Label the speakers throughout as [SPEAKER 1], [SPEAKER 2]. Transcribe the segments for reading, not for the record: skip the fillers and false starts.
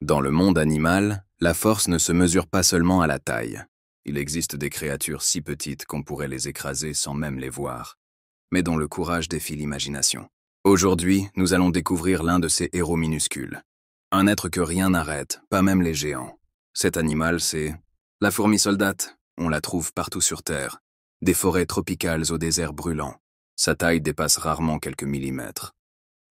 [SPEAKER 1] Dans le monde animal, la force ne se mesure pas seulement à la taille. Il existe des créatures si petites qu'on pourrait les écraser sans même les voir, mais dont le courage défie l'imagination. Aujourd'hui, nous allons découvrir l'un de ces héros minuscules. Un être que rien n'arrête, pas même les géants. Cet animal, c'est la fourmi soldate. On la trouve partout sur Terre, des forêts tropicales au désert brûlant. Sa taille dépasse rarement quelques millimètres.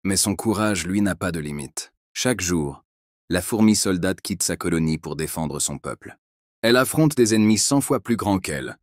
[SPEAKER 1] Mais son courage, lui, n'a pas de limite. Chaque jour, la fourmi soldate quitte sa colonie pour défendre son peuple. Elle affronte des ennemis 100 fois plus grands qu'elle.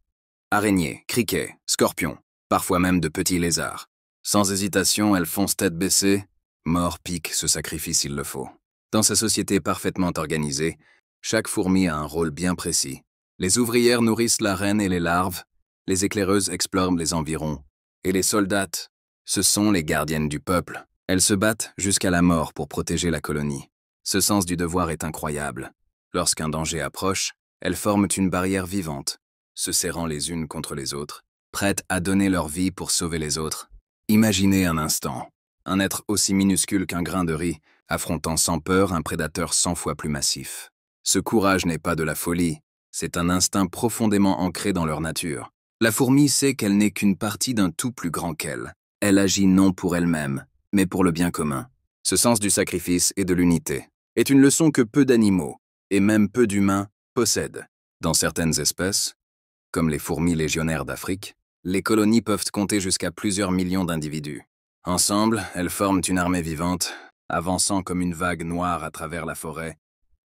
[SPEAKER 1] Araignées, criquets, scorpions, parfois même de petits lézards. Sans hésitation, elle fonce tête baissée. Mort, pique, se sacrifie s'il le faut. Dans sa société parfaitement organisée, chaque fourmi a un rôle bien précis. Les ouvrières nourrissent la reine et les larves, les éclaireuses explorent les environs, et les soldates, ce sont les gardiennes du peuple. Elles se battent jusqu'à la mort pour protéger la colonie. Ce sens du devoir est incroyable. Lorsqu'un danger approche, elles forment une barrière vivante, se serrant les unes contre les autres, prêtes à donner leur vie pour sauver les autres. Imaginez un instant, un être aussi minuscule qu'un grain de riz, affrontant sans peur un prédateur 100 fois plus massif. Ce courage n'est pas de la folie, c'est un instinct profondément ancré dans leur nature. La fourmi sait qu'elle n'est qu'une partie d'un tout plus grand qu'elle. Elle agit non pour elle-même, mais pour le bien commun. Ce sens du sacrifice et de l'unité est une leçon que peu d'animaux, et même peu d'humains, possèdent. Dans certaines espèces, comme les fourmis légionnaires d'Afrique, les colonies peuvent compter jusqu'à plusieurs millions d'individus. Ensemble, elles forment une armée vivante, avançant comme une vague noire à travers la forêt,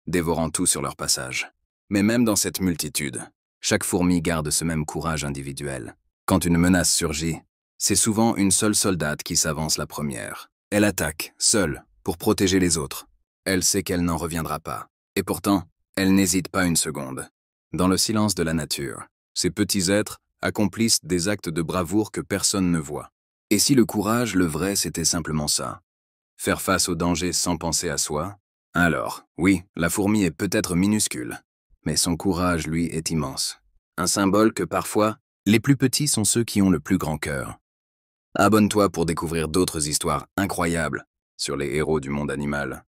[SPEAKER 1] dévorant tout sur leur passage. Mais même dans cette multitude, chaque fourmi garde ce même courage individuel. Quand une menace surgit, c'est souvent une seule soldate qui s'avance la première. Elle attaque, seule, pour protéger les autres. Elle sait qu'elle n'en reviendra pas. Et pourtant, elle n'hésite pas une seconde. Dans le silence de la nature, ces petits êtres accomplissent des actes de bravoure que personne ne voit. Et si le courage, le vrai, c'était simplement ça? Faire face au danger sans penser à soi? Alors, oui, la fourmi est peut-être minuscule, mais son courage, lui, est immense. Un symbole que parfois, les plus petits sont ceux qui ont le plus grand cœur. Abonne-toi pour découvrir d'autres histoires incroyables sur les héros du monde animal.